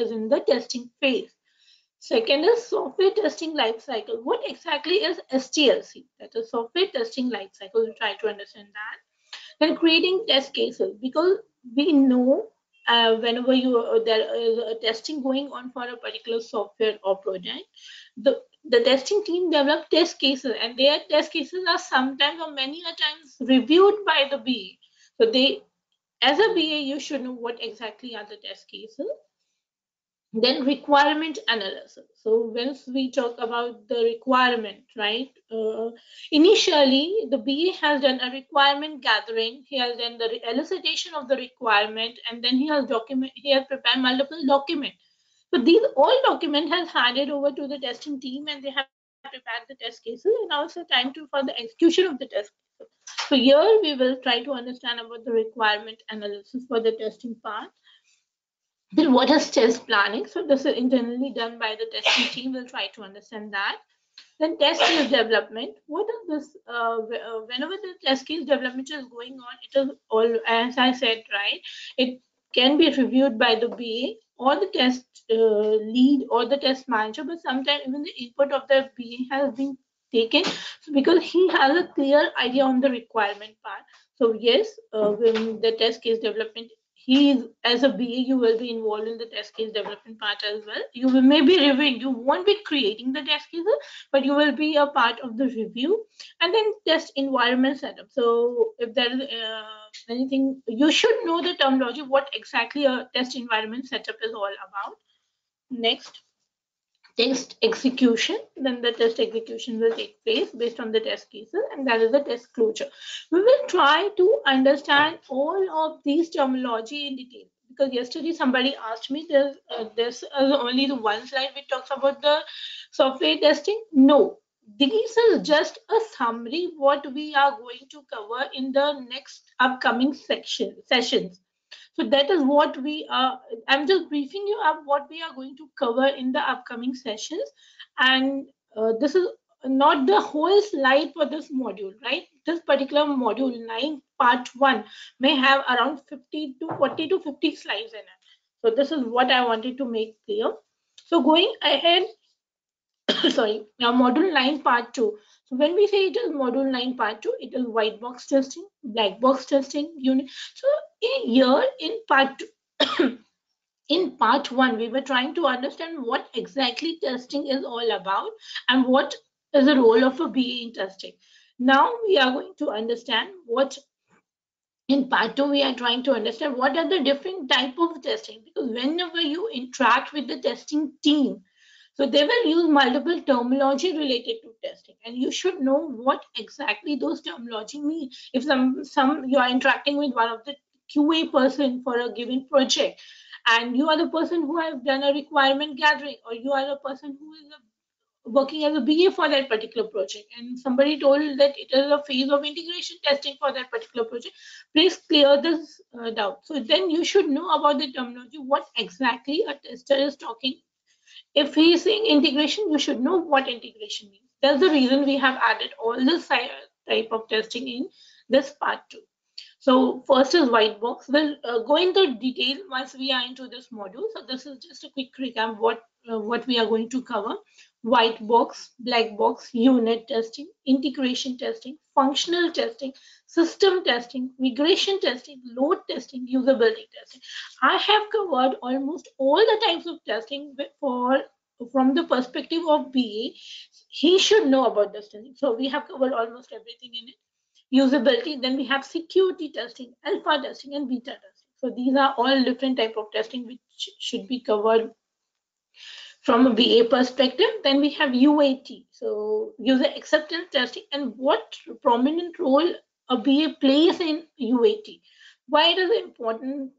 is in the testing phase. Second is software testing life cycle. What exactly is STLC? That is software testing life cycle. We'll try to understand that. Then creating test cases, because we know whenever there is a testing going on for a particular software or project, the testing team develop test cases, and their test cases are sometimes or many a times reviewed by the BA. So they, as a BA, you should know what exactly are the test cases. Then requirement analysis. So once we talk about the requirement, right? Initially, the BA has done a requirement gathering. He has done the elicitation of the requirement, and then he has prepared multiple documents. So these all documents has handed over to the testing team, and they have prepared the test cases, and also time for the execution of the test cases. So here we will try to understand about the requirement analysis for the testing part. Then what is test planning? So this is internally done by the testing team. We'll try to understand that. Then test case development. What is this? Whenever the test case development is going on, it is all, as I said, right? It can be reviewed by the BA or the test lead or the test manager, but sometimes even the input of the BA has been taken because he has a clear idea on the requirement part. So yes, when the test case development, as a BA, you will be involved in the test case development part as well. You will maybe reviewing, you won't be creating the test cases, but you will be a part of the review. And then test environment setup. So if there is anything, you should know the terminology, what exactly a test environment setup is all about. Next, test execution. Then the test execution will take place based on the test cases, and that is the test closure. We will try to understand all of these terminology in detail, because yesterday somebody asked me, there's only the one slide which talks about the software testing. No, this is just a summary what we are going to cover in the next upcoming sessions. So that is what we are, I'm just briefing you up what we are going to cover in the upcoming sessions. And this is not the whole slide for this module, right? This particular module 9 part 1 may have around 50 to 40 to 50 slides in it. So this is what I wanted to make clear. So going ahead, sorry, now module 9 part 2. So when we say it is module 9 part 2, it is white box testing, black box testing unit. So here in part 2, in part 1, we were trying to understand what exactly testing is all about and what is the role of a BA in testing. Now we are going to understand what, in part 2, we are trying to understand what are the different type of testing, because whenever you interact with the testing team, so they will use multiple terminology related to testing, and you should know what exactly those terminology mean. If some you are interacting with one of the QA person for a given project, and you are the person who has done a requirement gathering, or you are the person who is working as a BA for that particular project, and somebody told that it is a phase of integration testing for that particular project, please clear this doubt. So then you should know about the terminology, what exactly a tester is talking. If he is saying integration, you should know what integration means. That's the reason we have added all this type of testing in this part 2. So first is white box. We'll go into detail once we are into this module. So this is just a quick recap what we are going to cover. White box, black box, unit testing, integration testing, functional testing, system testing, regression testing, load testing, usability testing. I have covered almost all the types of testing from the perspective of BA. He should know about this testing. So we have covered almost everything in it. Usability, then we have security testing, alpha testing, and beta testing. So these are all different type of testing which should be covered from a BA perspective. Then we have UAT, so user acceptance testing, and what prominent role a BA plays in UAT. Why it is important,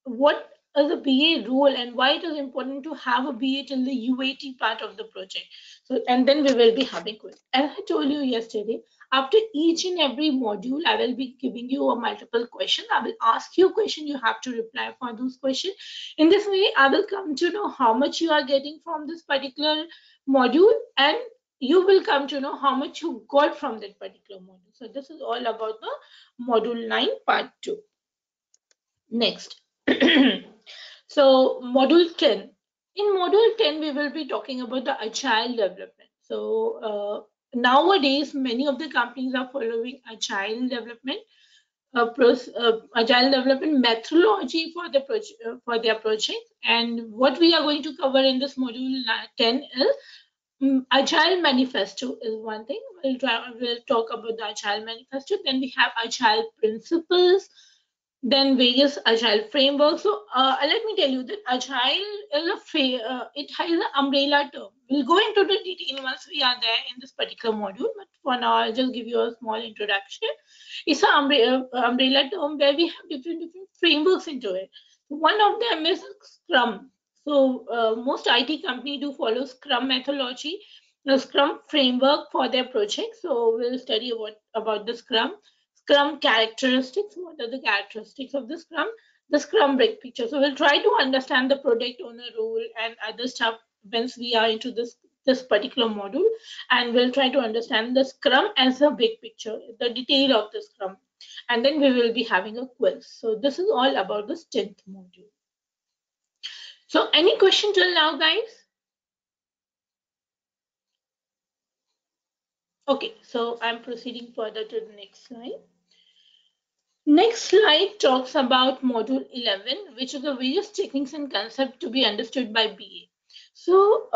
what is a BA role, and why it is important to have a BA in the UAT part of the project. So, and then we will be having quiz. As I told you yesterday, after each and every module, I will be giving you a multiple question. I will ask you a question. You have to reply for those questions. In this way, I will come to know how much you are getting from this particular module, and you will come to know how much you got from that particular module. So this is all about the module 9 part 2. Next. So module 10, In module 10, we will be talking about the agile development. So nowadays, many of the companies are following agile development, agile development methodology for for their project. And what we are going to cover in this module 10 is Agile Manifesto is one thing. We'll talk about the Agile Manifesto. Then we have Agile Principles, then various Agile frameworks. So let me tell you that Agile is it has an umbrella term. We'll go into the detail once we are there in this particular module. But for now, I'll just give you a small introduction. It's an umbrella term where we have different frameworks into it. One of them is Scrum. So most IT companies do follow Scrum methodology, the Scrum framework for their projects. So we'll study about the Scrum characteristics. What are the characteristics of the Scrum? The Scrum big picture. So we'll try to understand the product owner role and other stuff once we are into this particular module, and we'll try to understand the Scrum as a big picture, the detail of the Scrum, and then we will be having a quiz. So this is all about the 10th module. So any question till now, guys? Okay, so I'm proceeding further to the next slide. Next slide talks about module 11, which is the various techniques and concepts to be understood by BA. So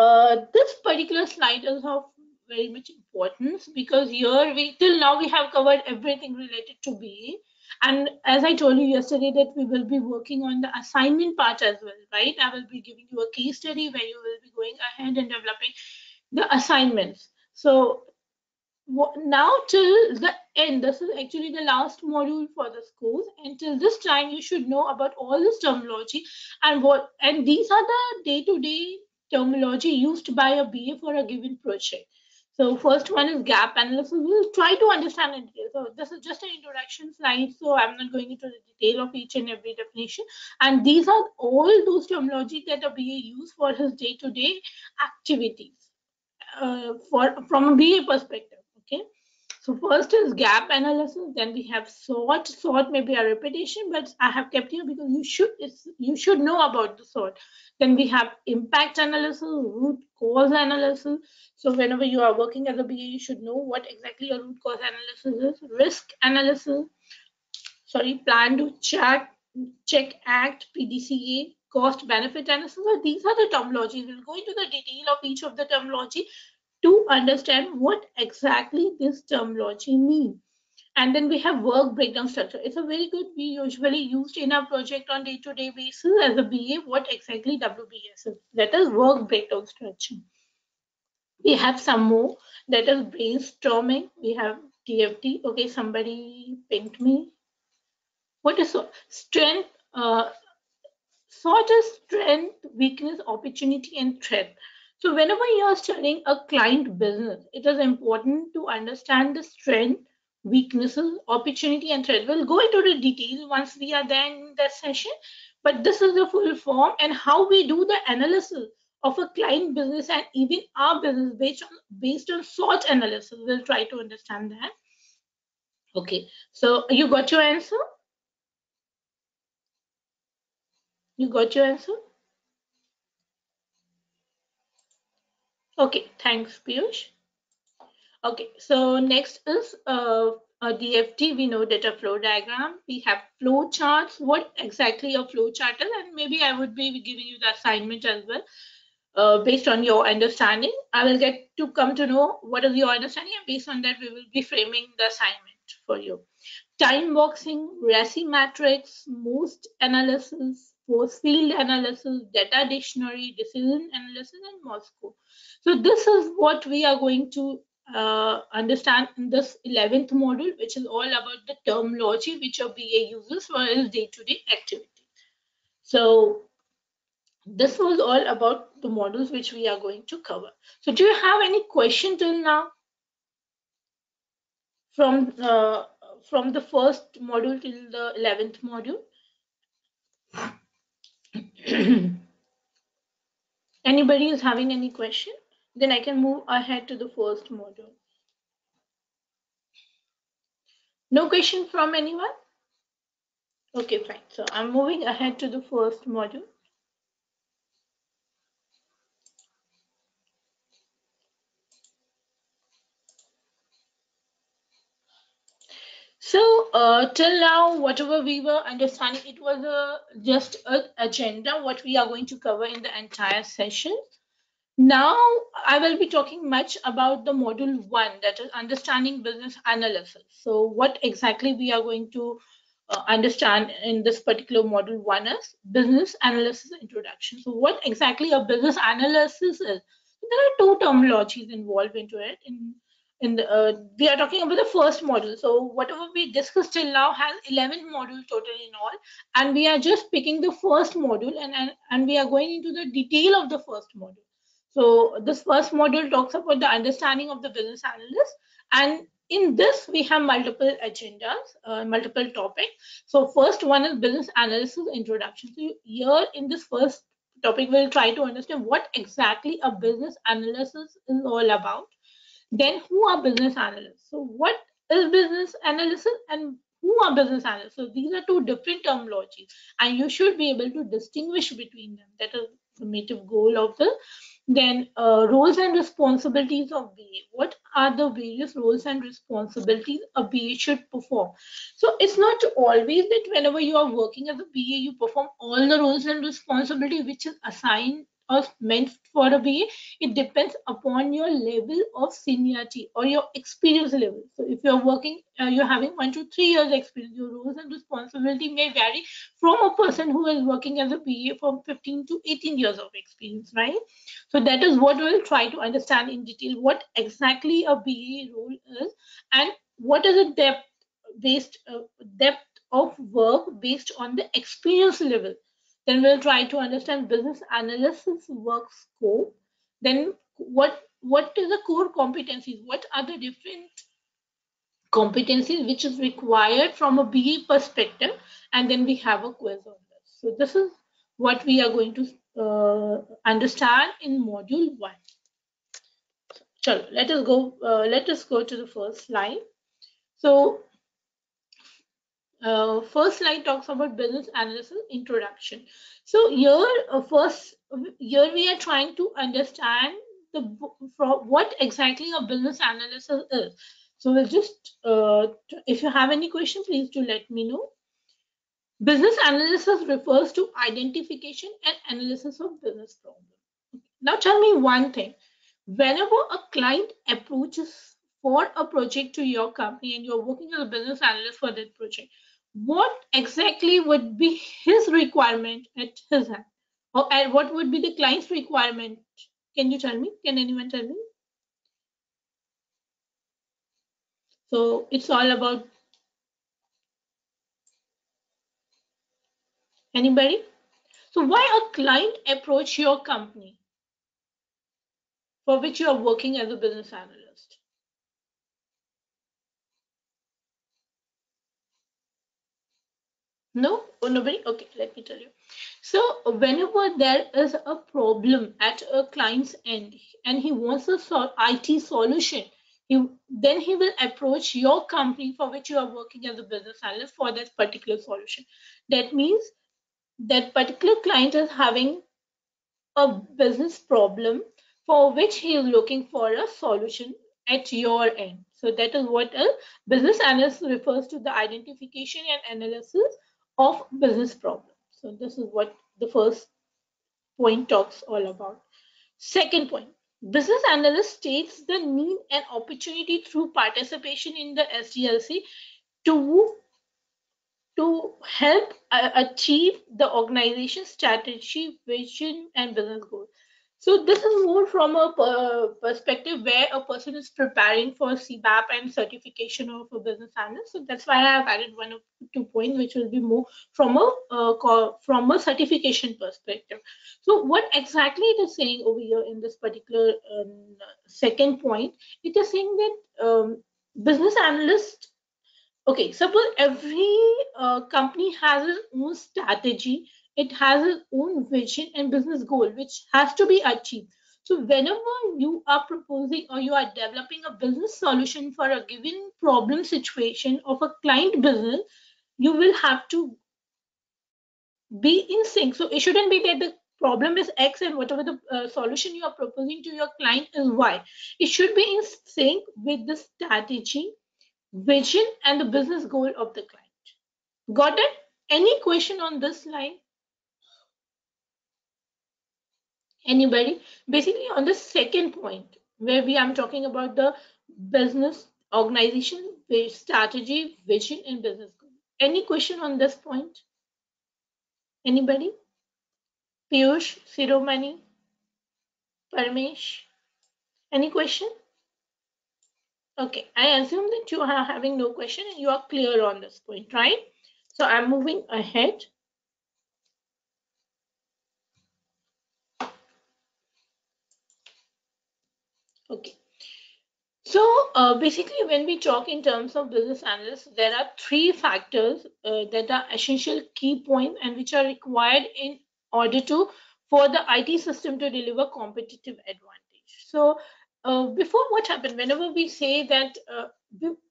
this particular slide is of very much importance because here till now we have covered everything related to BA. And as I told you yesterday that we will be working on the assignment part as well, right? I will be giving you a case study where you will be going ahead and developing the assignments. So now till the end, this is actually the last module for this course. Until this time, you should know about all this terminology and these are the day-to-day terminology used by a BA for a given project. So first one is gap analysis. We'll try to understand in detail. So this is just an introduction slide. So I'm not going into the detail of each and every definition. And these are all those terminology that a BA use for his day-to-day activities from a BA perspective. Okay. So first is gap analysis. Then we have SWOT. SWOT may be a repetition, but I have kept here because you should know about the SWOT. Then we have impact analysis, root cause analysis. So whenever you are working as a BA, you should know what exactly a root cause analysis is. Risk analysis. Sorry, plan to check act, PDCA, cost benefit analysis. So these are the terminology. We'll go into the detail of each of the terminology to understand what exactly this terminology means. And then we have work breakdown structure. It's a very good, we usually used in our project on day-to-day basis as a BA, what exactly WBS is. That is work breakdown structure. We have some more, that is brainstorming. We have TFT. Okay, somebody pinged me. What is strength? SWOT is strength, weakness, opportunity, and threat. So whenever you are studying a client business, it is important to understand the strength, weaknesses, opportunity, and threat. We'll go into the detail once we are there in that session, but this is the full form and how we do the analysis of a client business and even our business based on SWOT analysis. We'll try to understand that. Okay, so you got your answer? You got your answer? Okay, thanks, Piyush. Okay, so next is a DFT. We know data flow diagram. We have flow charts. What exactly a flow chart is, and maybe I would be giving you the assignment as well. Based on your understanding, I will get to come to know what is your understanding, and based on that, we will be framing the assignment for you. Time boxing, RACI matrix, most analysis, force field analysis, data dictionary, decision analysis, and Moscow. So this is what we are going to understand in this 11th module, which is all about the terminology which a BA uses for his day-to-day activity. So this was all about the modules which we are going to cover. So do you have any question till now from the first module till the 11th module? Anybody is having any question? Then I can move ahead to the first module. No question from anyone? Okay, fine. So I'm moving ahead to the first module. Till now, whatever we were understanding, it was just an agenda, what we are going to cover in the entire session. Now, I will be talking much about the module one, that is understanding business analysis. So, what exactly we are going to understand in this particular module one is business analysis introduction. So, what exactly a business analysis is? There are two terminologies involved into it. We are talking about the first module. So, whatever we discussed till now has 11 modules total in all, and we are just picking the first module and we are going into the detail of the first module. So this first module talks about the understanding of the business analyst, and in this we have multiple agendas, multiple topics. So first one is business analysis introduction. So here in this first topic, we'll try to understand what exactly a business analysis is all about. Then who are business analysts? So what is business analysis and who are business analysts? So these are two different terminologies, and you should be able to distinguish between them. That is the native goal of the then roles and responsibilities of BA. What are the various roles and responsibilities a BA should perform? So it's not always that whenever you are working as a BA, you perform all the roles and responsibility which is assigned or meant for a BA. It depends upon your level of seniority or your experience level. So if you're working, you're having 1 to 3 years experience, your roles and responsibility may vary from a person who is working as a BA from 15 to 18 years of experience, right? So that is what we'll try to understand in detail, what exactly a BA role is and what is a depth of work based on the experience level. Then we'll try to understand business analysis work scope. Then what is the core competencies? What are the different competencies which is required from a BE perspective? And then we have a quiz on this. So this is what we are going to understand in module one. So let us go. Let us go to the first slide. So first slide talks about business analysis introduction. So here we are trying to understand what exactly a business analysis is. So we'll just if you have any question, please do let me know. Business analysis refers to identification and analysis of business problems. Now tell me one thing. Whenever a client approaches for a project to your company and you're working as a business analyst for that project, what exactly would be his requirement at his hand? And what would be the client's requirement? Can you tell me? Can anyone tell me? So it's all about anybody? So why a client approach your company for which you are working as a business analyst? No? Oh, nobody? Okay, let me tell you. So, whenever there is a problem at a client's end and he wants a IT solution, then he will approach your company for which you are working as a business analyst for that particular solution. That means that particular client is having a business problem for which he is looking for a solution at your end. So that is what a business analyst refers to, the identification and analysis of business problems. So this is what the first point talks all about. Second point, business analyst states the need and opportunity through participation in the STLC to help achieve the organization strategy, vision, and business goals. So this is more from a perspective where a person is preparing for CBAP and certification of a business analyst. So that's why I have added 1 or 2 points, which will be more from a certification perspective. So what exactly it is saying over here in this particular second point, it is saying that business analyst. Okay, suppose every company has its own strategy, it has its own vision and business goal, which has to be achieved. So, whenever you are proposing or you are developing a business solution for a given problem situation of a client business, you will have to be in sync. So, it shouldn't be that the problem is X and whatever the solution you are proposing to your client is Y. It should be in sync with the strategy, vision, and the business goal of the client. Got it? Any question on this slide? Anybody? Basically, on the second point, where I'm talking about the business organization, strategy, vision, and business goal. Any question on this point? Anybody? Piyush, Siromani, Parmesh? Any question? Okay, I assume that you are having no question and you are clear on this point, right? So I'm moving ahead. Okay. So basically, when we talk in terms of business analysts, there are three factors that are essential key points and which are required in order to for the IT system to deliver competitive advantage. So before what happened, whenever we say that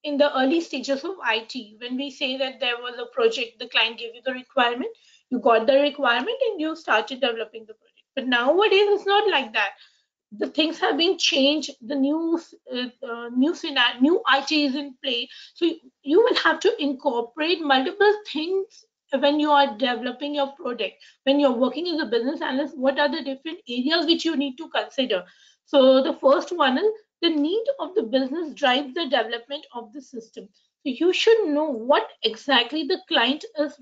in the early stages of IT, when we say that there was a project, the client gave you the requirement, you got the requirement and you started developing the project. But nowadays, it's not like that. The things have been changed, the new scenario, new IT is in play, so you will have to incorporate multiple things when you are developing your product. When you're working as a business analyst, what are the different areas which you need to consider? So the first one is the need of the business drives the development of the system. So you should know what exactly the client is,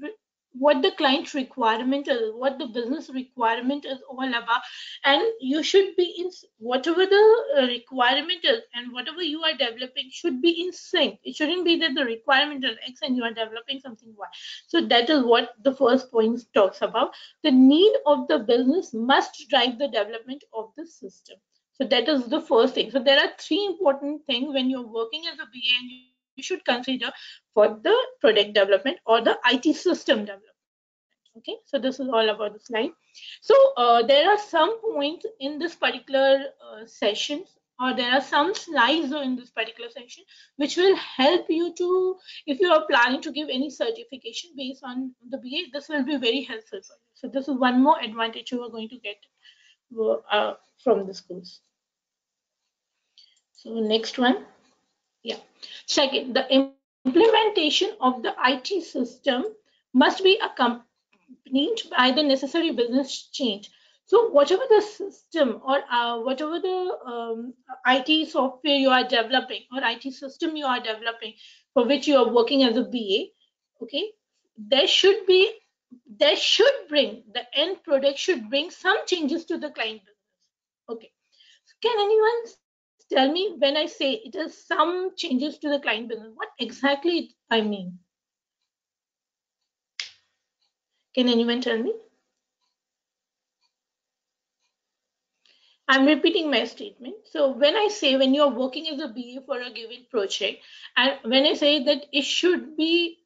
what the client requirement is, what the business requirement is all about, and you should be in whatever the requirement is and whatever you are developing should be in sync. It shouldn't be that the requirement is X and you are developing something Y. So that is what the first point talks about. The need of the business must drive the development of the system. So that is the first thing. So there are three important things when you're working as a BA and you should consider for the product development or the IT system development. Okay, so this is all about the slide. So there are some points in this particular session, or there are some slides in this particular section which will help you to, if you are planning to give any certification based on the BA, this will be very helpful for you. So this is one more advantage you are going to get from this course. So next one. Yeah. Second, the implementation of the IT system must be accompanied by the necessary business change. So whatever the system or whatever the IT software you are developing or IT system you are developing for which you are working as a BA, okay, there should be, there should bring, the end product should bring some changes to the client business. Okay. Can anyone tell me when I say it is some changes to the client business, what exactly I mean? Can anyone tell me? I'm repeating my statement. So when I say when you're working as a BA for a given project, and when I say that it should be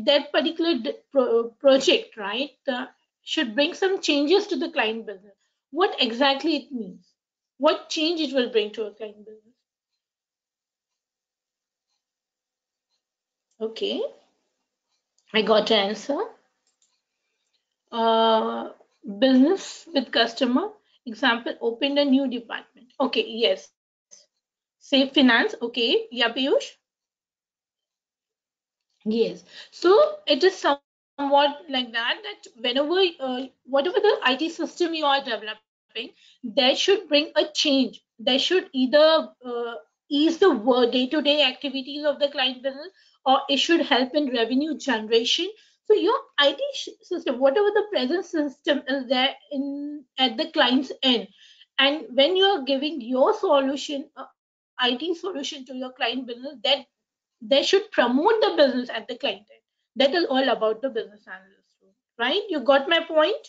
that particular project, right, should bring some changes to the client business. What exactly it means? What change it will bring to a client business? Okay, I got your answer. uh, Business with customer. Example, opened a new department. Okay, yes. Say finance. Okay, yeah, Piyush. Yes. So it is somewhat like that. That whenever whatever the IT system you are developing, there should bring a change. There should either ease the day-to-day activities of the client business, or it should help in revenue generation. So your IT system, whatever the present system is there in at the client's end, and when you are giving your solution, IT solution to your client business, that they should promote the business at the client end. That is all about the business analyst role, right? You got my point?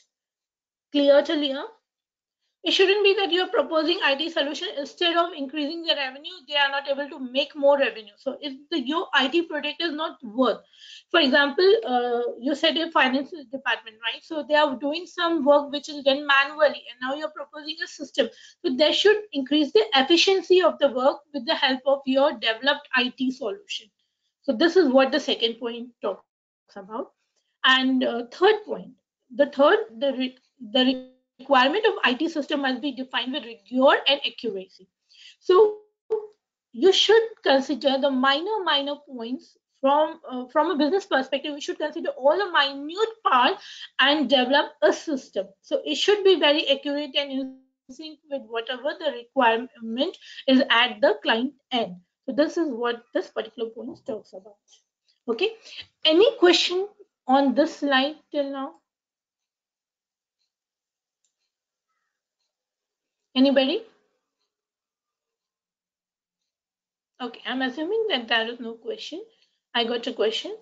Clear to clear? It shouldn't be that you're proposing IT solution instead of increasing the revenue, they are not able to make more revenue. So if your IT product is not worth, for example, you said a finance department, right? So they are doing some work which is done manually, and now you're proposing a system. So they should increase the efficiency of the work with the help of your developed IT solution. So this is what the second point talks about. And third point, the third, the requirement of IT system must be defined with rigor and accuracy. So you should consider the minor points from a business perspective. You should consider all the minute parts and develop a system. So it should be very accurate and in sync with whatever the requirement is at the client end. So this is what this particular point talks about. Okay. Any question on this slide till now? Anybody? Okay, I'm assuming that there is no question. I got a question.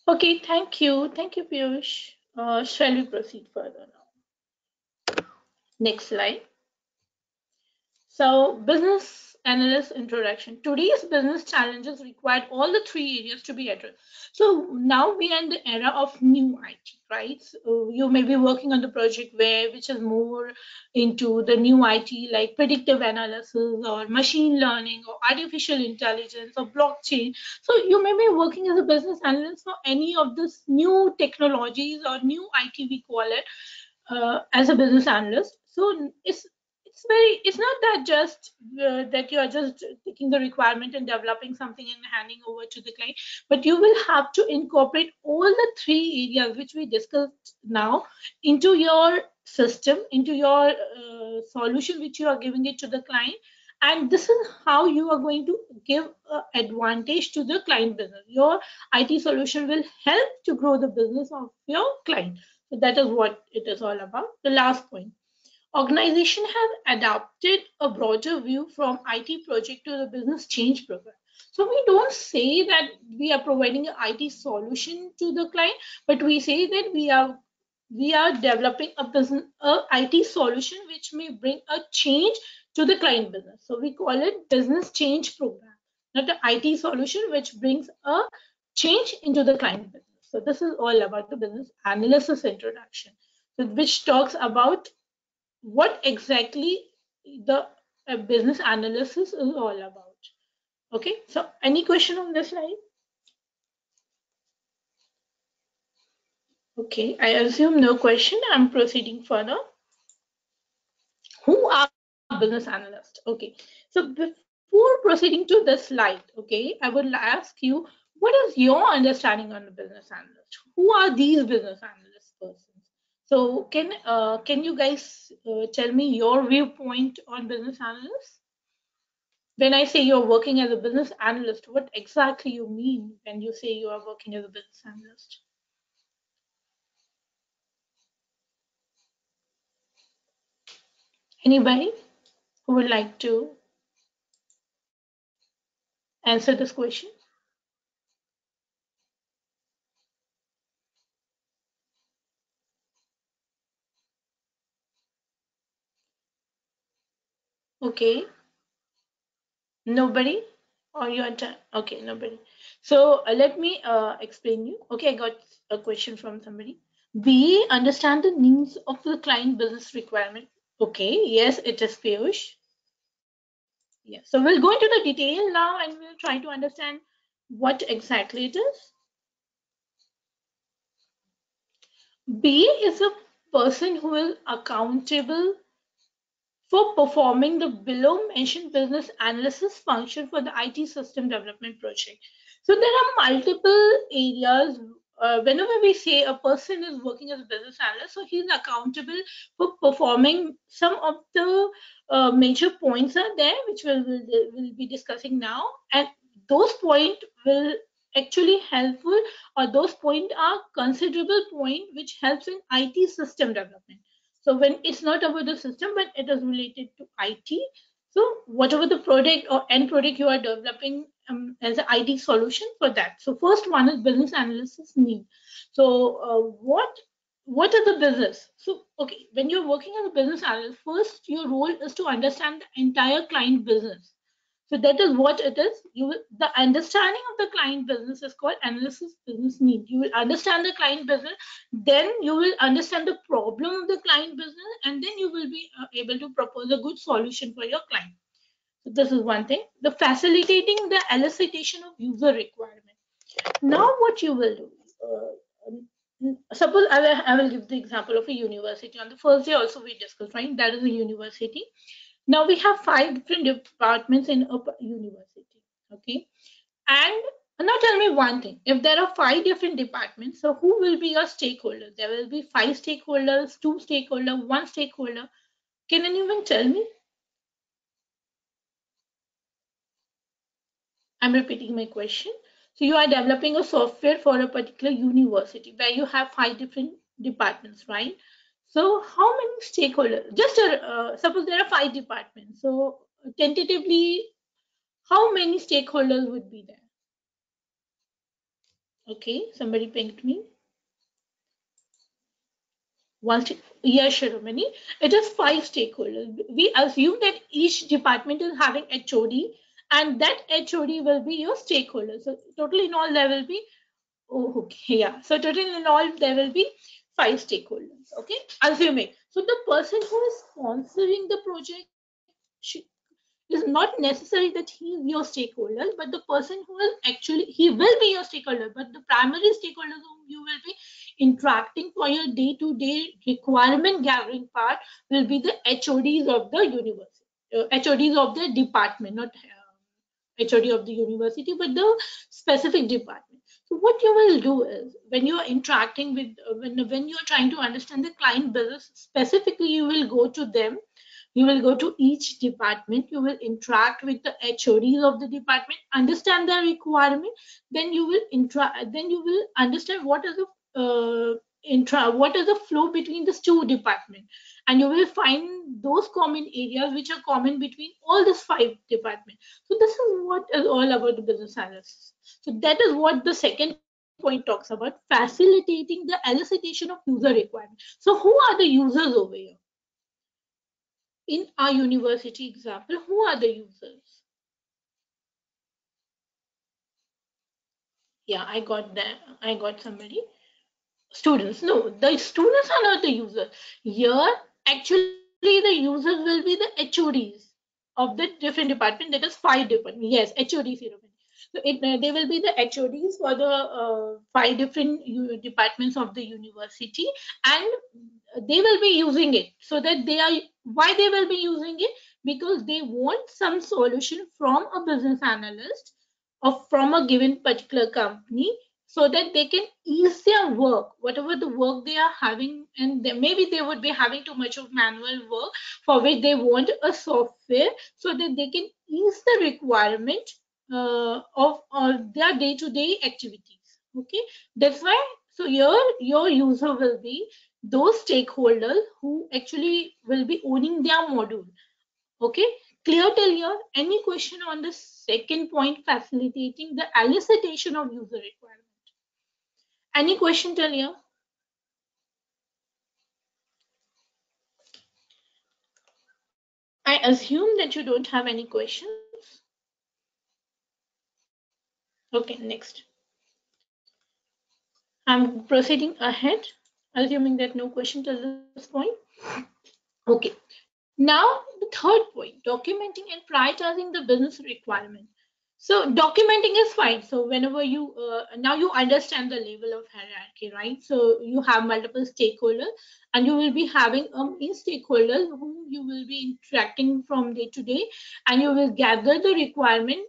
Okay, thank you. Thank you, Piyush. Shall we proceed further now? Next slide. So, business analyst introduction. Today's business challenges required all the three areas to be addressed. So now we are in the era of new IT, right? So you may be working on the project which is more into the new IT, like predictive analysis or machine learning or artificial intelligence or blockchain. So you may be working as a business analyst for any of these new technologies or new IT, we call it, as a business analyst. So it's not that just that you are just taking the requirement and developing something and handing over to the client, but you will have to incorporate all the three areas which we discussed now into your system, into your solution which you are giving it to the client. And this is how you are going to give advantage to the client business. Your IT solution will help to grow the business of your client. So that is what it is all about. The last point. Organizations have adopted a broader view from IT project to the business change program. So we don't say that we are providing an IT solution to the client, but we say that we are developing a IT solution which may bring a change to the client business. So we call it business change program, not an IT solution which brings a change into the client business. So this is all about the business analysis introduction, so which talks about what exactly the business analysis is all about. Okay, so any question on this slide? Okay, I assume no question. I'm proceeding further. Who are business analysts? Okay, so before proceeding to this slide, okay, I would ask you, what is your understanding on the business analyst? Who are these business analyst persons? So can you guys tell me your viewpoint on business analysts? When I say you're working as a business analyst, what exactly you mean when you say you are working as a business analyst? Anybody who would like to answer this question? Okay, nobody? Or your turn? Okay, nobody. So let me explain you. Okay, I got a question from somebody. We understand the needs of the client business requirement. Okay, yes, it is Piyush. Yes, so we'll go into the detail now and we'll try to understand what exactly it is. BA is a person who is accountable for performing the below mentioned business analysis function for the IT system development project. So there are multiple areas. Whenever we say a person is working as a business analyst, so he's accountable for performing some of the major points are there, which we'll be discussing now, and those points will actually helpful, or those points are considerable point which helps in IT system development. So when it's not about the system, but it is related to IT. So whatever the product or end product you are developing as an IT solution for that. So first one is business analysis need. So what are the business? So okay, when you're working as a business analyst, first your role is to understand the entire client business. So that is what it is. The understanding of the client business is called analysis business need. You will understand the client business, then you will understand the problem of the client business, and then you will be able to propose a good solution for your client. So this is one thing. The facilitating the elicitation of user requirement. Now what you will do? Suppose I will give the example of a university. On the first day also we discussed, right? That is a university. Now we have 5 different departments in a university. Okay. And now tell me one thing. If there are 5 different departments, so who will be your stakeholder? There will be 5 stakeholders, 2 stakeholders, 1 stakeholder. Can anyone tell me? I'm repeating my question. So you are developing a software for a particular university where you have 5 different departments, right? So how many stakeholders? Just suppose there are 5 departments. So tentatively, how many stakeholders would be there? Okay, somebody pinged me. Yeah, sure, many. It is 5 stakeholders. We assume that each department is having HOD, and that HOD will be your stakeholder. So total in all there will be. Oh, okay, yeah. So total in all there will be 5 stakeholders. Okay, assuming. So the person who is sponsoring the project is not necessary that he is your stakeholder, but the person who is actually he will be your stakeholder, but the primary stakeholders whom you will be interacting for your day-to-day requirement gathering part will be the HODs of the university, HODs of the department, not HOD of the university, but the specific department. So what you will do is when you are interacting with when you are trying to understand the client business specifically, you will go to them, you will go to each department, you will interact with the HODs of the department, understand their requirement, then you will understand what is the what is the flow between the 2 departments, and you will find those common areas which are common between all these 5 departments. So this is what is all about the business analysis. So that is what the second point talks about, facilitating the elicitation of user requirements. So who are the users over here? In our university example, who are the users? Yeah, I got that. I got somebody. Students. No, the students are not the users. Here, actually, the users will be the HODs of the different department. That is 5 departments. Yes, HODs. So they will be the HODs for the 5 different departments of the university, and they will be using it so that they are why they will be using it, because they want some solution from a business analyst or from a given particular company, so that they can ease their work, whatever the work they are having, and maybe they would be having too much of manual work, for which they want a software so that they can ease the requirement of their day-to-day activities. Okay, that's why. So your user will be those stakeholders who actually will be owning their module. Okay, clear till here? Any question on the second point, facilitating the elicitation of user requirement? Any question till here? I assume that you don't have any questions. Okay, next. I'm proceeding ahead, assuming that no question till this point. Okay. Now, the third point, documenting and prioritizing the business requirement. So documenting is fine. So whenever you now you understand the level of hierarchy, right? So you have multiple stakeholders, and you will be having a main stakeholders whom you will be interacting from day to day, and you will gather the requirement.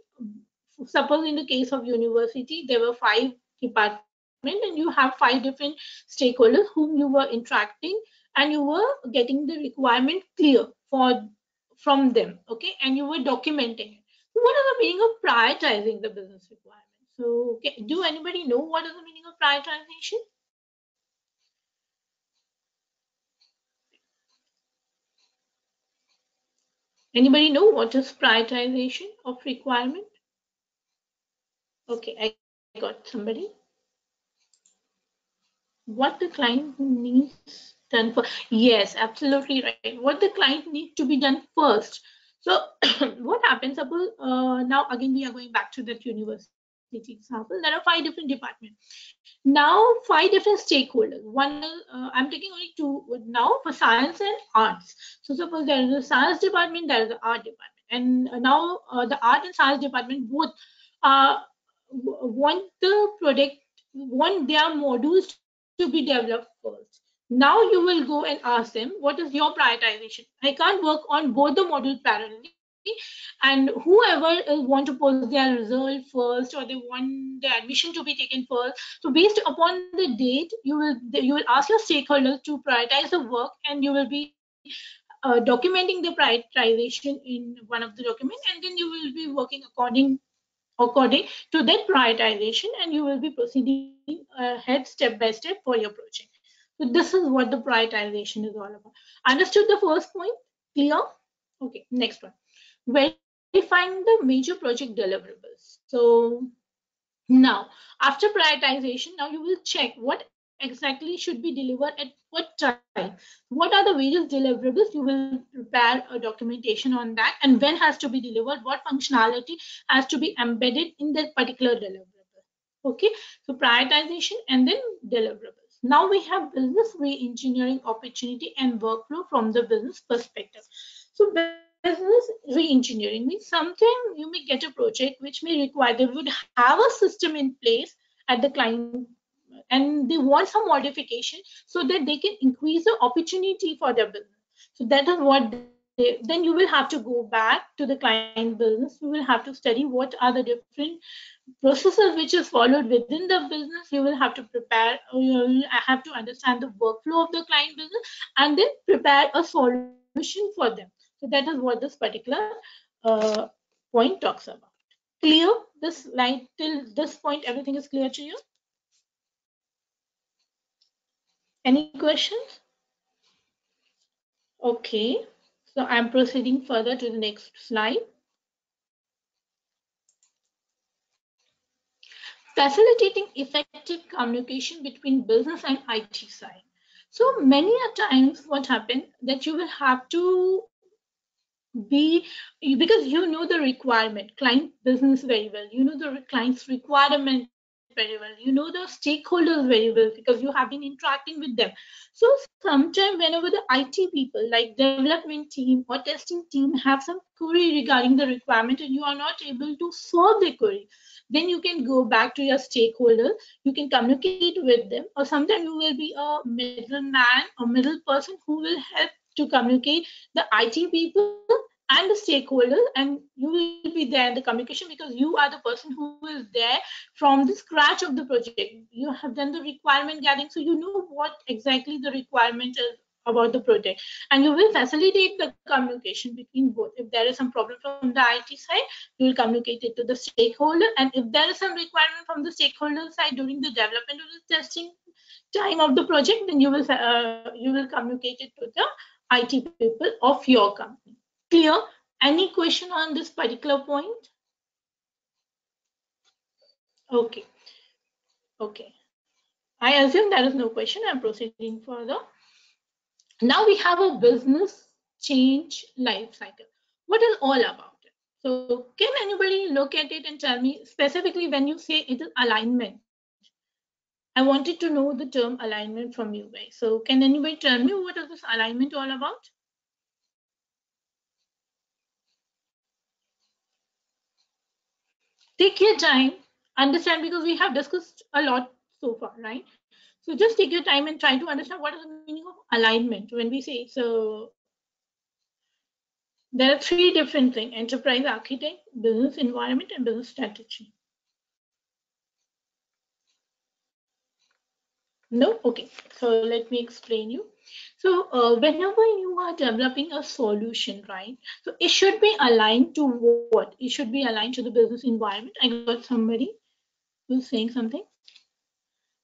Suppose in the case of university, there were 5 departments, and you have 5 different stakeholders whom you were interacting, and you were getting the requirement clear for from them. Okay, and you were documenting it. So what is the meaning of prioritizing the business requirement? So okay, do anybody know what is the meaning of prioritization? Anybody know what is prioritization of requirement? Okay, I got somebody. What the client needs done for, yes, absolutely right, what the client needs to be done first. So what happens, suppose now again we are going back to that university example, there are 5 different departments. Now 5 different stakeholders, one is I'm taking only 2 now for science and arts. So suppose there is a science department, there is an art department, and now the art and science department both uh, want the product, want their modules to be developed first. Now you will go and ask them, what is your prioritization? I can't work on both the module parallelly, and whoever want to post their result first, or they want the admission to be taken first. So based upon the date, you will ask your stakeholders to prioritize the work, and you will be documenting the prioritization in one of the documents, and then you will be working according to that prioritization, and you will be proceeding ahead step by step for your project. So this is what the prioritization is all about. Understood the first point? Clear? Okay, next one. Verifying the major project deliverables. So now, after prioritization, now you will check what exactly should be delivered at what time. What are the various deliverables? You will prepare a documentation on that, and when has to be delivered, what functionality has to be embedded in that particular deliverable. Okay, so prioritization and then deliverables. Now we have business re-engineering opportunity and workflow from the business perspective. So business re-engineering means sometimes you may get a project which may require, they would have a system in place at the client, and they want some modification so that they can increase the opportunity for their business. So that is what then you will have to go back to the client business. You will have to study what are the different processes which is followed within the business. You will have to prepare, you will have to understand the workflow of the client business, and then prepare a solution for them. So that is what this particular uh, point talks about. Clear? This line till this point, everything is clear to you? Any questions? Okay, so I'm proceeding further to the next slide. Facilitating effective communication between business and IT side. So many a times what happens that you will have to be, because you know the requirement, client business very well, you know the client's requirement very well, you know the stakeholders very well because you have been interacting with them. So sometimes whenever the IT people like development team or testing team have some query regarding the requirement and you are not able to solve the query, then you can go back to your stakeholder, you can communicate with them, or sometimes you will be a middleman or middle person who will help to communicate the IT people and the stakeholders, and you will be there in the communication because you are the person who is there from the scratch of the project. You have done the requirement gathering, so you know what exactly the requirement is about the project, and you will facilitate the communication between both. If there is some problem from the IT side, you will communicate it to the stakeholder, and if there is some requirement from the stakeholder side during the development or the testing time of the project, then you will communicate it to the IT people of your company. Clear? Any question on this particular point? Okay. Okay. I assume there is no question. I'm proceeding further. Now we have a business change life cycle. What is all about it? So can anybody look at it and tell me specifically when you say it is alignment? I wanted to know the term alignment from you guys. So can anybody tell me what is this alignment all about? Take your time, understand, because we have discussed a lot so far, right? So just take your time and try to understand what is the meaning of alignment when we say. So there are three different things: enterprise architect, business environment, and business strategy. No? Okay. So let me explain you. So whenever you are developing a solution, right? So it should be aligned to what? It should be aligned to the business environment. I got somebody who's saying something.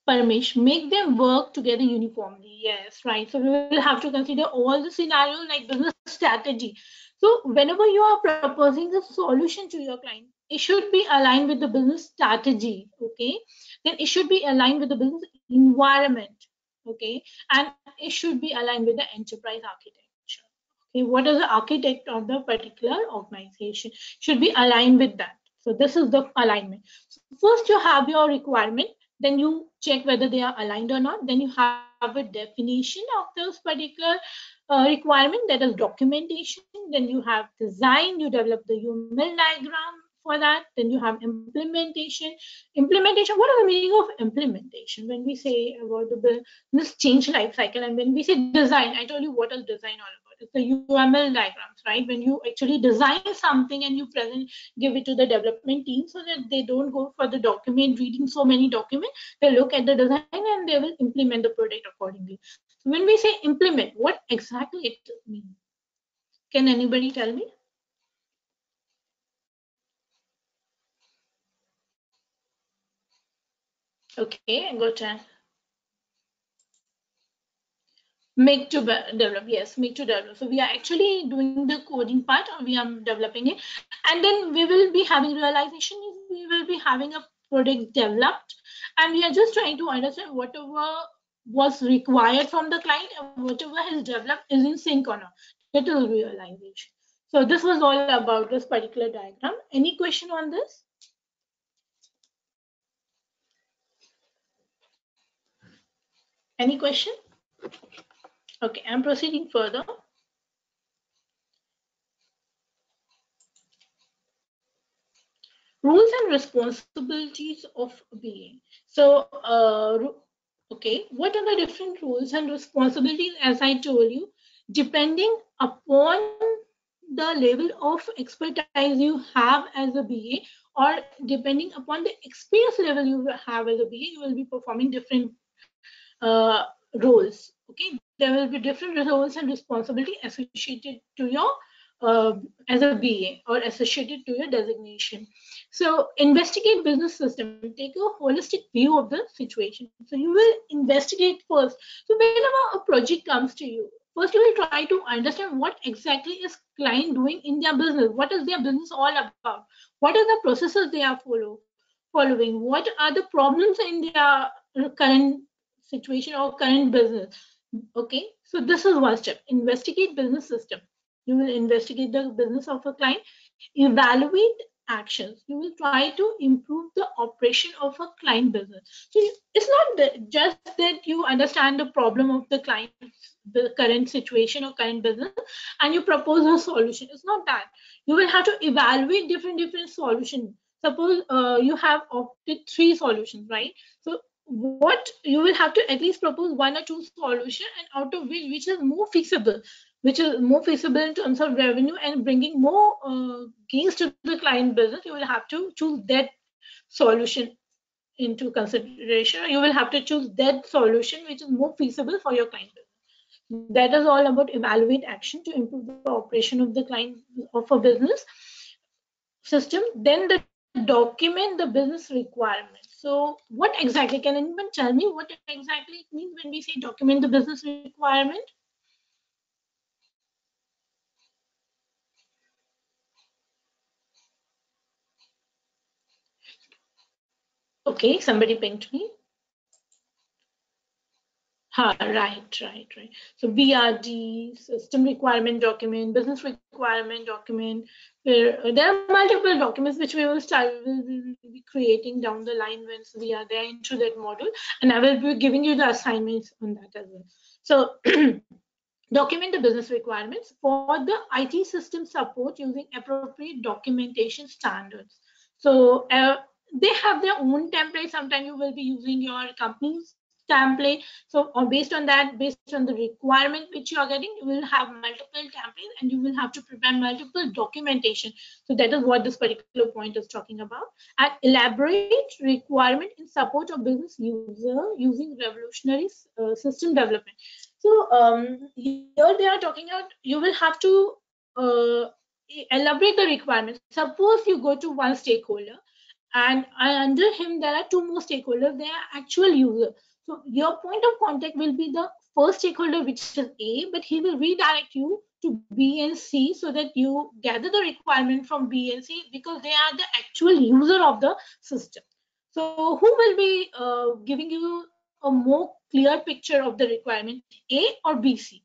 Parmesh, make them work together uniformly. Yes, right. So we will have to consider all the scenarios like business strategy. So whenever you are proposing a solution to your client, it should be aligned with the business strategy. Okay. Then it should be aligned with the business environment. Okay. And it should be aligned with the enterprise architecture. Okay. What is the architect of the particular organization? Should be aligned with that. So this is the alignment. So first you have your requirement, then you check whether they are aligned or not, then you have a definition of those particular requirement, that is documentation, then you have design, you develop the UML diagram for that. Then you have implementation. Implementation, what is the meaning of implementation? When we say about the business change life cycle, and when we say design, I told you what is design all about. It's the UML diagrams, right? When you actually design something and you give it to the development team so that they don't go for the document, reading so many documents, they look at the design and they will implement the product accordingly. So when we say implement, what exactly it means? Can anybody tell me? Okay, I got it. Make to develop, yes, make to develop. So we are actually doing the coding part, or we are developing it, and then we will be having realization. We will be having a product developed, and we are just trying to understand whatever was required from the client and whatever has developed is in sync or not. That is realization. So this was all about this particular diagram. Any question on this? Any question? Okay, I'm proceeding further. Rules and responsibilities of BA. So, okay, what are the different rules and responsibilities? As I told you, depending upon the level of expertise you have as a BA, or depending upon the experience level you have as a BA, you will be performing different roles. Okay, there will be different roles and responsibility associated to your as a BA or associated to your designation. So investigate business system, take a holistic view of the situation. So you will investigate first. So whenever a project comes to you, first you will try to understand what exactly is client doing in their business. What is their business all about? What are the processes they are following? What are the problems in their current situation or current business? Okay, so this is one step. Investigate business system. You will investigate the business of a client, evaluate actions. You will try to improve the operation of a client business. So it's not just that you understand the problem of the client, the current situation or current business, and you propose a solution. It's not that. You will have to evaluate different solutions. Suppose you have opted 3 solutions, right? So what you will have to at least propose 1 or 2 solutions, and out of which is more feasible, in terms of revenue and bringing more gains to the client business. You will have to choose that solution into consideration. You will have to choose that solution which is more feasible for your client business. That is all about evaluate action to improve the operation of the client of a business system. Then the document the business requirements. So what exactly, can anyone tell me what exactly it means when we say document the business requirement? Okay, somebody pinged me. Right. So BRD, system requirement document, business requirement document. There are multiple documents which we will be creating down the line once we are there into that module, and I will be giving you the assignments on that as well. So document the business requirements for the IT system support using appropriate documentation standards. So they have their own template. Sometimes you will be using your company's template. So based on that, based on the requirement which you are getting, you will have multiple templates and you will have to prepare multiple documentation. So that is what this particular point is talking about. And elaborate requirement in support of business user using revolutionary system development. So here they are talking about you will have to elaborate the requirements. Suppose you go to one stakeholder, and under him there are 2 more stakeholders. They are actual user. So your point of contact will be the first stakeholder, which is A, but he will redirect you to B and C so that you gather the requirement from B and C, because they are the actual user of the system. So who will be giving you a more clear picture of the requirement, A or B, C?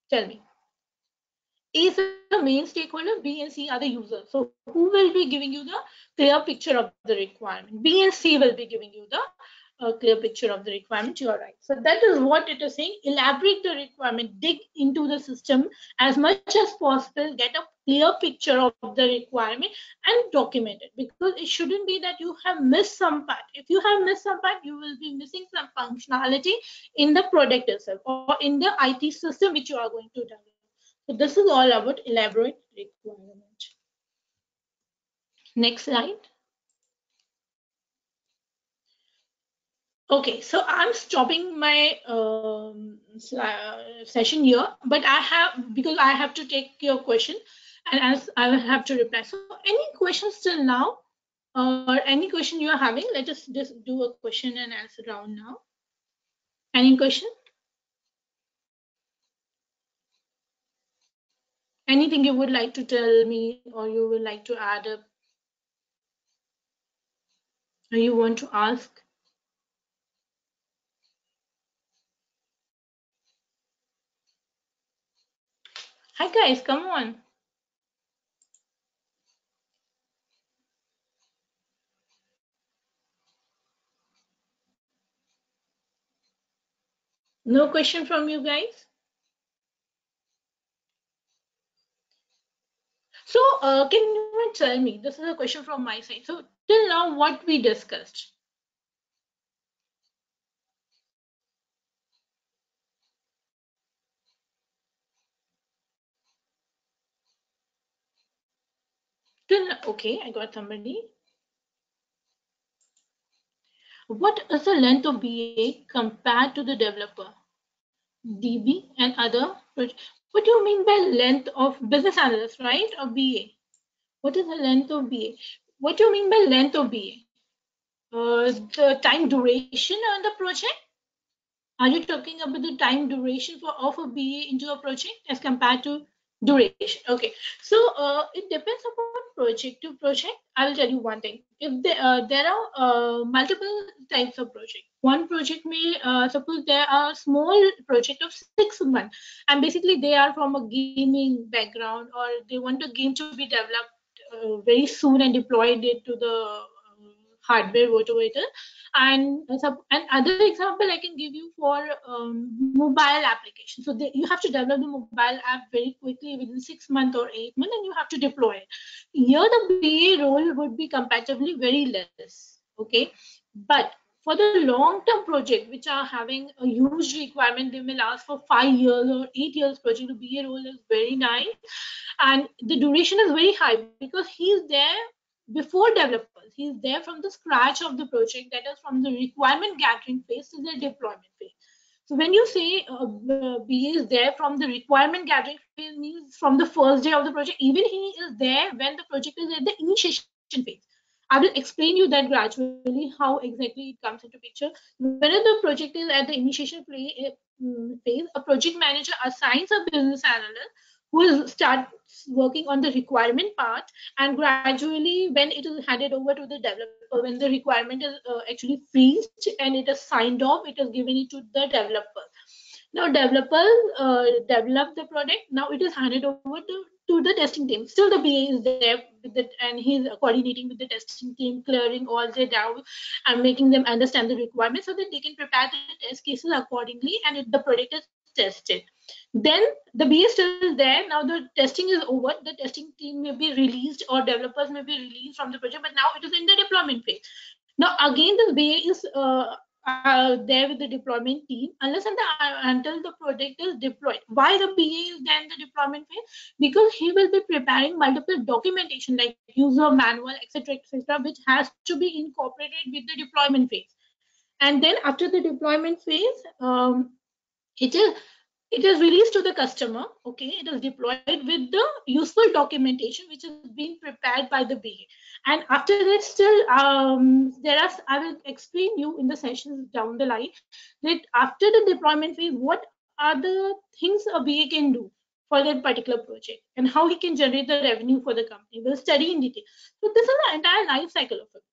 Tell me. A is the main stakeholder, B and C are the users. So who will be giving you the clear picture of the requirement? B and C will be giving you the a clear picture of the requirement. You are right. So that is what it is saying. Elaborate the requirement, dig into the system as much as possible, get a clear picture of the requirement and document it, because it shouldn't be that you have missed some part. If you have missed some part, you will be missing some functionality in the product itself or in the IT system which you are going to develop. So this is all about elaborate requirement. Next slide. Okay, so I'm stopping my session here, but I have, because I have to take your question and as I will have to reply. So any questions till now or any question you are having? Let us just do a question and answer round now. Any question? Anything you would like to tell me or you would like to add up or you want to ask? Hi guys, come on. No question from you guys? So can you tell me, this is a question from my side. So till now what we discussed? Okay, I got somebody. What is the length of BA compared to the developer? DB and other. What do you mean by length of business analyst, right? Or BA? What is the length of BA? What do you mean by length of BA? The time duration on the project? Are you talking about the time duration of a BA into a project as compared to duration? Okay, so it depends upon project to project. I will tell you one thing. If there are multiple types of project, one project may suppose there are small project of 6 months, and basically they are from a gaming background or they want the game to be developed very soon and deployed it to the hardware, whatever it is. And other example I can give you for mobile application. So you have to develop the mobile app very quickly within 6 months or 8 months, and you have to deploy it. Here the BA role would be comparatively very less. Okay, but for the long-term project, which are having a huge requirement, they may last for 5 years or 8 years project. The BA role is very nice, and the duration is very high because he's there before developers. He's there from the scratch of the project, that is from the requirement gathering phase to the deployment phase. So when you say BA is there from the requirement gathering phase, means from the first day of the project, even he is there when the project is at the initiation phase. I will explain you that gradually how exactly it comes into picture. Whenever the project is at the initiation phase, a project manager assigns a business analyst who will start working on the requirement part, and gradually when it is handed over to the developer, when the requirement is actually freezed and it is signed off, it is given it to the developer. Now developers develop the product. Now it is handed over to the testing team. Still the BA is there with it, and he's coordinating with the testing team, clearing all their doubts and making them understand the requirements so that they can prepare the test cases accordingly, and the product is tested. Then the BA is still there. Now the testing is over. The testing team may be released or developers may be released from the project, but now it is in the deployment phase. Now again, the BA is there with the deployment team until the project is deployed. Why the BA is there in the deployment phase? Because he will be preparing multiple documentation like user manual, etc., which has to be incorporated with the deployment phase. And then after the deployment phase, it is released to the customer. Okay, it is deployed with the useful documentation which is being prepared by the BA. And after that, still I will explain you in the sessions down the line that after the deployment phase, what are the things a BA can do for that particular project and how he can generate the revenue for the company. We'll study in detail. So this is the entire life cycle of it.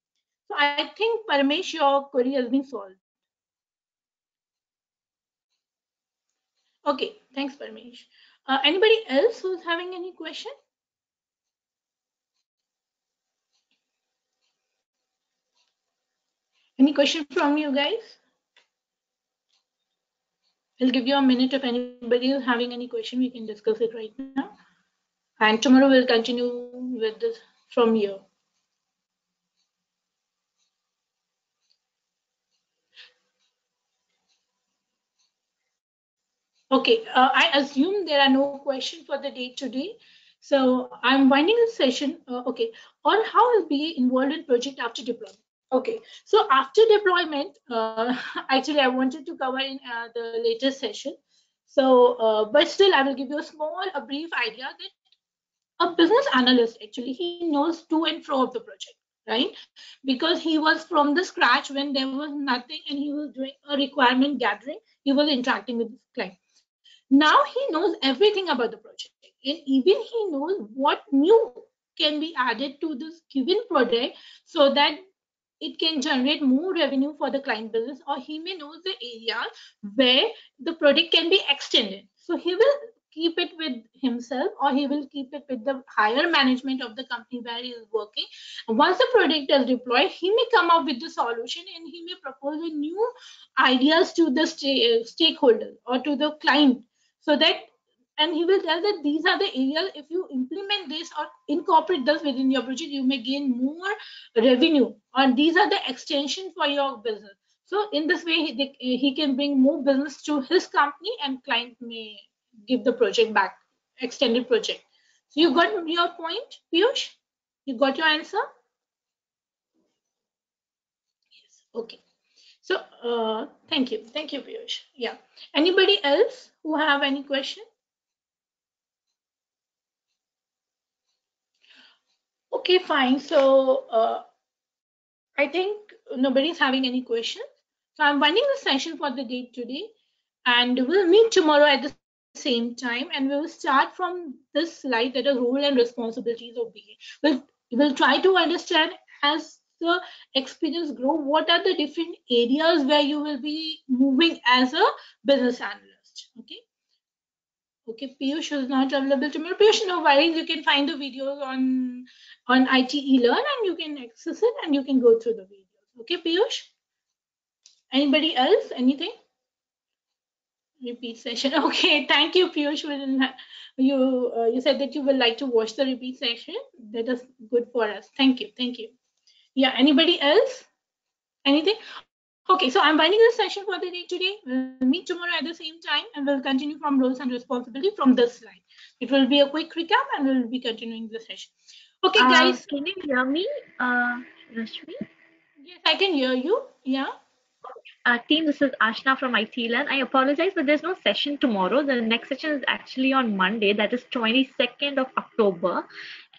So I think Parmesh, your query has been solved. Okay, thanks, Parmesh. Anybody else who's having any question? Any question from you guys? I'll give you a minute. If anybody is having any question, we can discuss it right now. And tomorrow we'll continue with this from here. Okay, I assume there are no questions for the day today. So I'm winding the session, okay, on how will be involved in project after deployment. Okay, so after deployment, actually I wanted to cover in the latest session. So, but still I will give you a brief idea that a business analyst, actually, he knows to and fro of the project, right? Because he was from the scratch when there was nothing and he was doing a requirement gathering, he was interacting with the client. Now he knows everything about the project, and even he knows what new can be added to this given project so that it can generate more revenue for the client business, or he may know the areas where the product can be extended. So he will keep it with himself, or he will keep it with the higher management of the company where he is working. Once the product is deployed, he may come up with the solution and he may propose a new ideas to the stakeholder or to the client, so that, and he will tell that these are the areas, if you implement this or incorporate this within your project, you may gain more revenue, or these are the extension for your business. So in this way he can bring more business to his company, and client may give the project back, extended project. So you got your point, Piyush? You got your answer? Yes. Okay. So thank you, Piyush. Yeah. Anybody else who have any question? Okay, fine. So I think nobody's having any questions. So I'm winding the session for the day today, and we'll meet tomorrow at the same time, and we will start from this slide, that is role and responsibilities of BA. We'll try to understand, as the experience grow, what are the different areas where you will be moving as a business analyst. Okay. Okay, Piyush is not available tomorrow. Piyush, no worries. You can find the videos on iTeLearn, and you can access it and you can go through the videos. Okay, Piyush? Anybody else? Anything? Repeat session. Okay, thank you, Piyush. You said that you would like to watch the repeat session. That is good for us. Thank you. Thank you. Yeah, anybody else? Anything? Okay, so I'm winding the session for the day today. We'll meet tomorrow at the same time, and we'll continue from roles and responsibility from this slide. It will be a quick recap, and we'll be continuing the session. Okay, guys. Can you hear me, Rashmi? Yes, I can hear you. Yeah. Team, this is Ashna from iTeLearn. I apologize, but there's no session tomorrow. The next session is actually on Monday, that is 22nd of October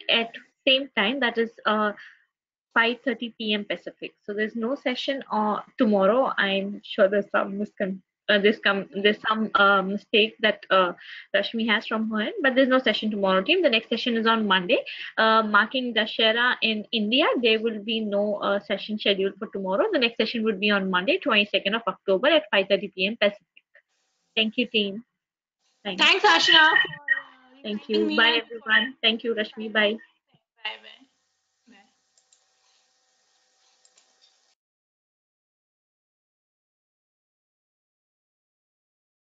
at same time, that is 5:30 p.m. Pacific. So there's no session tomorrow. I'm sure there's some mistake that Rashmi has from her end, but there's no session tomorrow, team. The next session is on Monday. Marking Dashera in India, there will be no session scheduled for tomorrow. The next session would be on Monday, 22nd of October at 5:30 p.m. Pacific. Thank you, team. Thanks, Ashna, for Thank reminding you. me Bye, and for everyone. Thank you, Rashmi. Bye.